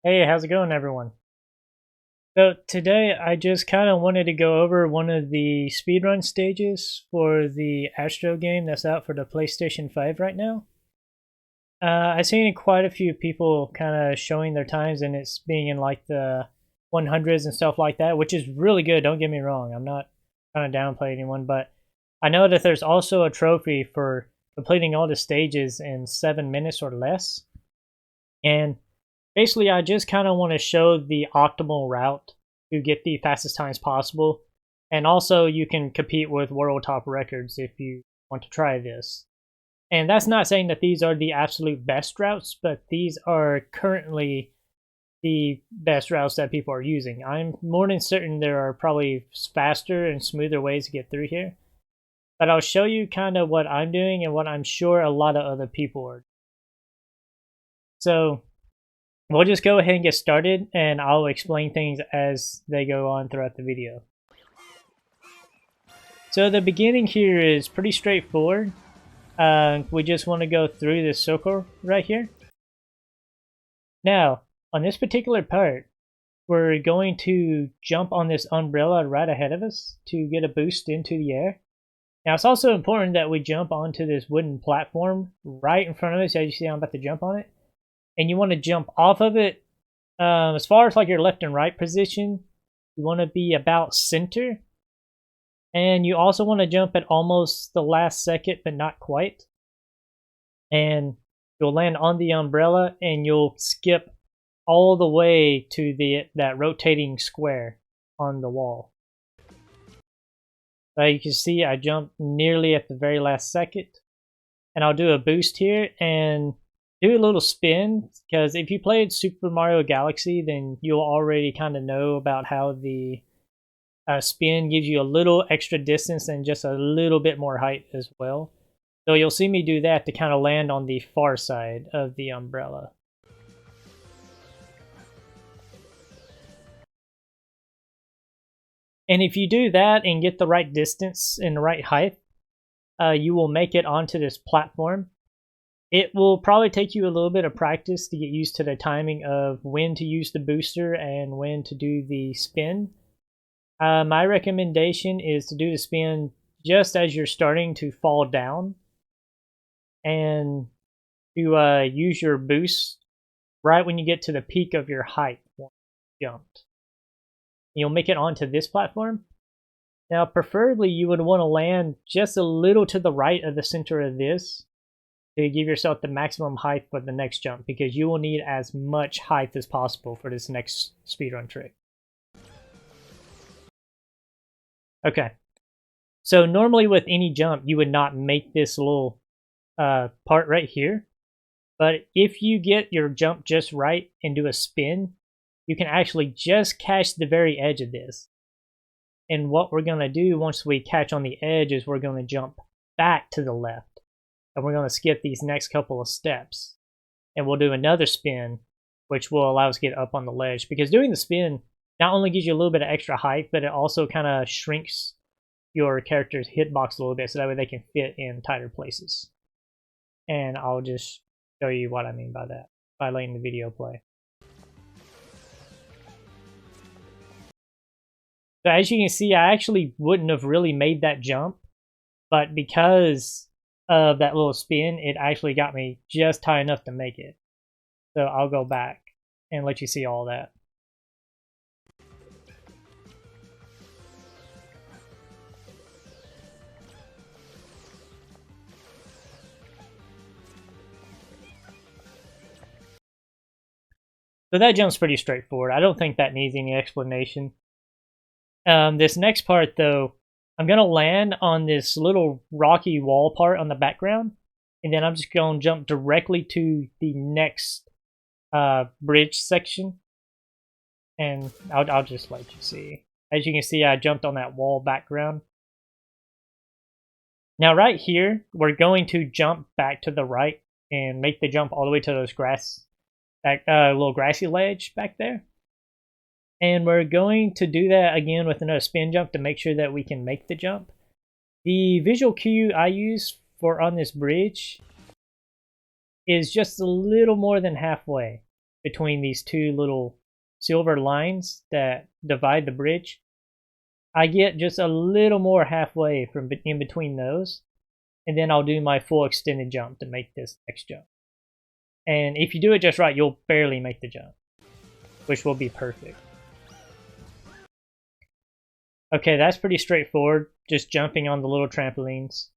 Hey, how's it going, everyone? So today I just kind of wanted to go over one of the speedrun stages for the Astro game that's out for the PlayStation 5 right now. I've seen quite a few people kind of showing their times, and it's being in like the 100s and stuff like that, which is really good. Don't get me wrong. I'm not trying to downplay anyone, but I know that there's also a trophy for completing all the stages in 7 minutes or less. And basically, I just kind of want to show the optimal route to get the fastest times possible. And also, you can compete with world top records if you want to try this. And that's not saying that these are the absolute best routes, but these are currently the best routes that people are using. I'm more than certain there are probably faster and smoother ways to get through here. But I'll show you kind of what I'm doing and what I'm sure a lot of other people are. So we'll just go ahead and get started, and I'll explain things as they go on throughout the video. So the beginning here is pretty straightforward. We just want to go through this circle right here. Now, on this particular part, we're going to jump on this umbrella right ahead of us to get a boost into the air. Now, it's also important that we jump onto this wooden platform right in front of us. As you see, I'm about to jump on it. And you want to jump off of it. As far as like your left and right position, you want to be about center. And you also want to jump at almost the last second, but not quite. And you'll land on the umbrella, and you'll skip all the way to that rotating square on the wall. You can see I jumped nearly at the very last second. And I'll do a boost here and do a little spin, because if you played Super Mario Galaxy, then you'll already kind of know about how the spin gives you a little extra distance and just a little bit more height as well. So you'll see me do that to kind of land on the far side of the umbrella. And if you do that and get the right distance and the right height, you will make it onto this platform. It will probably take you a little bit of practice to get used to the timing of when to use the booster and when to do the spin. My recommendation is to do the spin just as you're starting to fall down, and to use your boost right when you get to the peak of your height once you jumped. You'll make it onto this platform. Now, preferably you would want to land just a little to the right of the center of this to give yourself the maximum height for the next jump, because you will need as much height as possible for this next speedrun trick. Okay, so normally with any jump you would not make this little part right here, but if you get your jump just right and do a spin, you can actually just catch the very edge of this. And what we're going to do once we catch on the edge is we're going to jump back to the left. And we're going to skip these next couple of steps. And we'll do another spin, which will allow us to get up on the ledge. Because doing the spin not only gives you a little bit of extra height, but it also kind of shrinks your character's hitbox a little bit, so that way they can fit in tighter places. And I'll just show you what I mean by that by letting the video play. So as you can see, I actually wouldn't have really made that jump, but because of that little spin, it actually got me just high enough to make it. So I'll go back and let you see all that. So that jump's pretty straightforward. I don't think that needs any explanation. This next part, though, I'm going to land on this little rocky wall part on the background, and then I'm just going to jump directly to the next bridge section, and I'll just let you see. As you can see, I jumped on that wall background. Now right here, we're going to jump back to the right and make the jump all the way to those little grassy ledge back there. And we're going to do that again with another spin jump to make sure that we can make the jump. The visual cue I use for on this bridge is just a little more than halfway. between these two little silver lines that divide the bridge, I get just a little more halfway from in between those, and then I'll do my full extended jump to make this next jump. And if you do it just right, you'll barely make the jump, which will be perfect. Okay, that's pretty straightforward, just jumping on the little trampolines.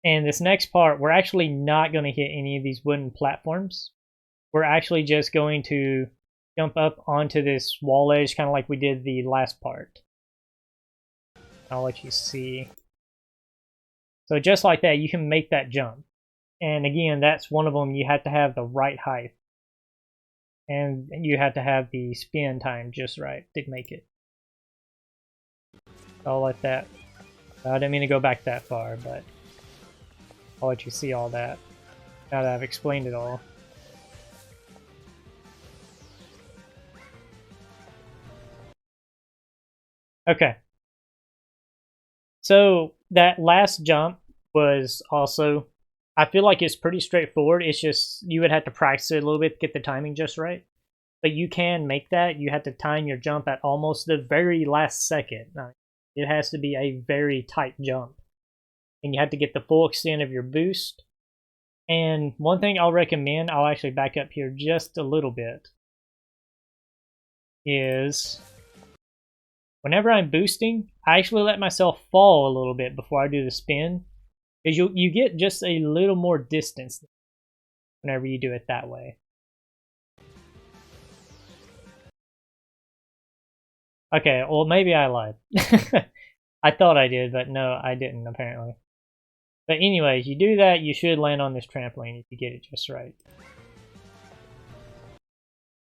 And this next part, we're actually not going to hit any of these wooden platforms. We're actually just going to jump up onto this wall edge, kind of like we did the last part. I'll let you see. So just like that, you can make that jump. And again, that's one of them. You have to have the right height. And you have to have the spin time just right to make it. I'll let that. I didn't mean to go back that far, but I'll let you see all that now that I've explained it all. Okay. So that last jump was also, I feel like it's pretty straightforward. It's just you would have to practice it a little bit to get the timing just right. But you can make that. You have to time your jump at almost the very last second. It has to be a very tight jump. And you have to get the full extent of your boost. And one thing I'll recommend, I'll actually back up here just a little bit, is whenever I'm boosting, I actually let myself fall a little bit before I do the spin. Because you get just a little more distance whenever you do it that way. Okay, well maybe I lied. I thought I did, but no, I didn't apparently. But anyways, you do that, you should land on this trampoline if you get it just right.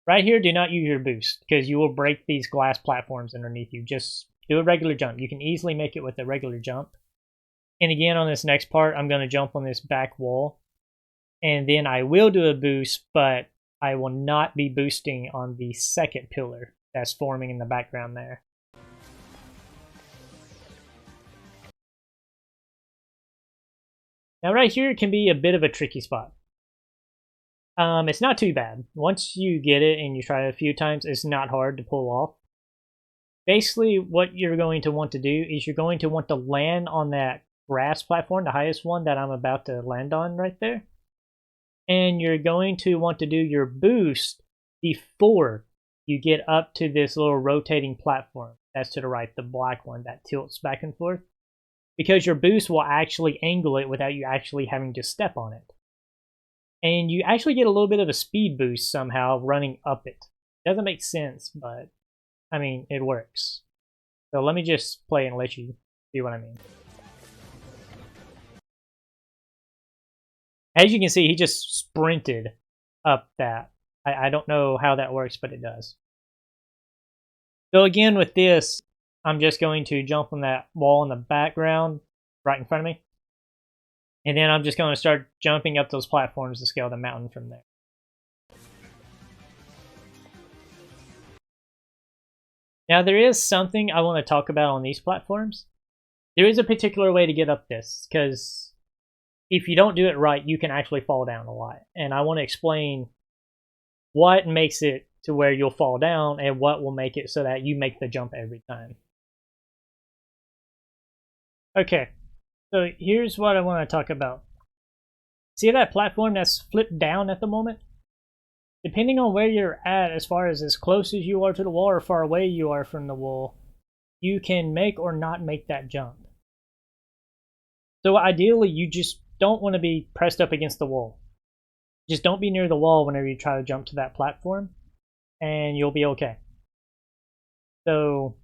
Right here, do not use your boost, because you will break these glass platforms underneath you. Just do a regular jump. You can easily make it with a regular jump. And again, on this next part, I'm going to jump on this back wall. And then I will do a boost, but I will not be boosting on the second pillar that's forming in the background there. Now right here can be a bit of a tricky spot. It's not too bad. Once you get it and you try it a few times, it's not hard to pull off. Basically, what you're going to want to do is you're going to want to land on that grass platform, the highest one that I'm about to land on right there. And you're going to want to do your boost before you get up to this little rotating platform. That's to the right, the black one that tilts back and forth. Because your boost will actually angle it without you actually having to step on it. And you actually get a little bit of a speed boost somehow running up it. Doesn't make sense, but I mean, it works. So let me just play and let you see what I mean. As you can see, he just sprinted up that. I don't know how that works, but it does. So again, with this, I'm just going to jump on that wall in the background, right in front of me. And then I'm just going to start jumping up those platforms to scale the mountain from there. Now there is something I want to talk about on these platforms. There is a particular way to get up this, because if you don't do it right, you can actually fall down a lot. And I want to explain what makes it to where you'll fall down and what will make it so that you make the jump every time. Okay, so here's what I want to talk about. See that platform that's flipped down at the moment? Depending on where you're at, as far as close as you are to the wall or far away you are from the wall, you can make or not make that jump. So ideally, you just don't want to be pressed up against the wall. Just don't be near the wall whenever you try to jump to that platform, and you'll be okay. So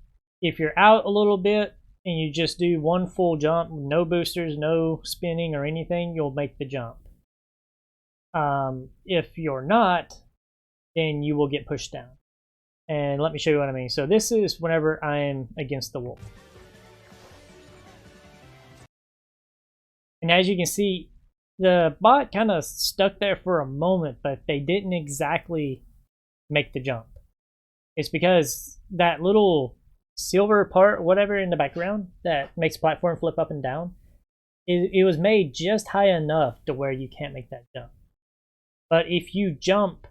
if you're out a little bit and you just do one full jump, no boosters, no spinning or anything, you'll make the jump. If you're not, then you will get pushed down. And let me show you what I mean. So this is whenever I'm against the wall. And as you can see, the bot kind of stuck there for a moment, but they didn't exactly make the jump. It's because that little silver part, whatever in the background, that makes the platform flip up and down, it was made just high enough to where you can't make that jump. But if you jump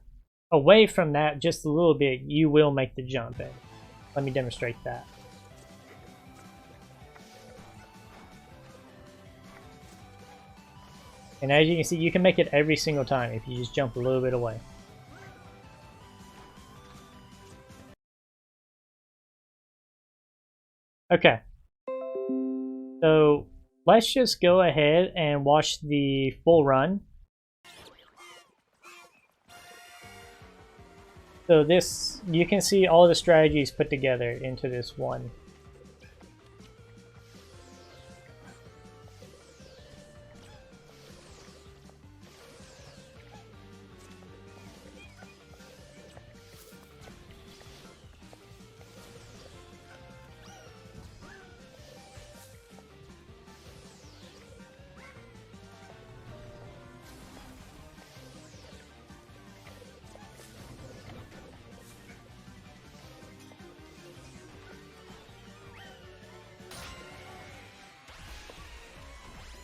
away from that just a little bit, you will make the jump. And let me demonstrate that. And as you can see, you can make it every single time if you just jump a little bit away. Okay. So let's just go ahead and watch the full run. So this, you can see all the strategies put together into this one.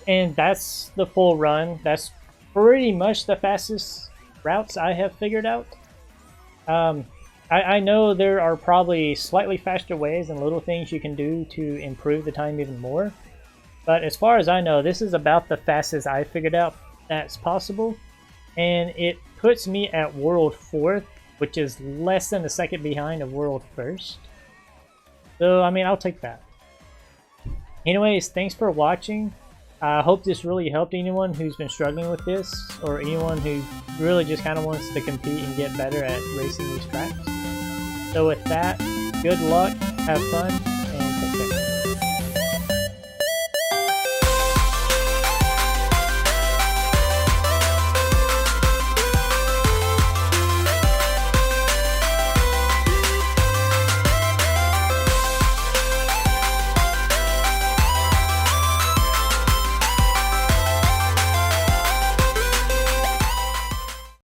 And that's the full run. That's pretty much the fastest routes I have figured out. I know there are probably slightly faster ways and little things you can do to improve the time even more. But as far as I know, this is about the fastest I figured out that's possible. And it puts me at World 4th, which is less than a second behind of World 1st. So, I mean, I'll take that. Anyways, thanks for watching. I hope this really helped anyone who's been struggling with this, or anyone who really just kind of wants to compete and get better at racing these tracks. So with that, good luck, have fun,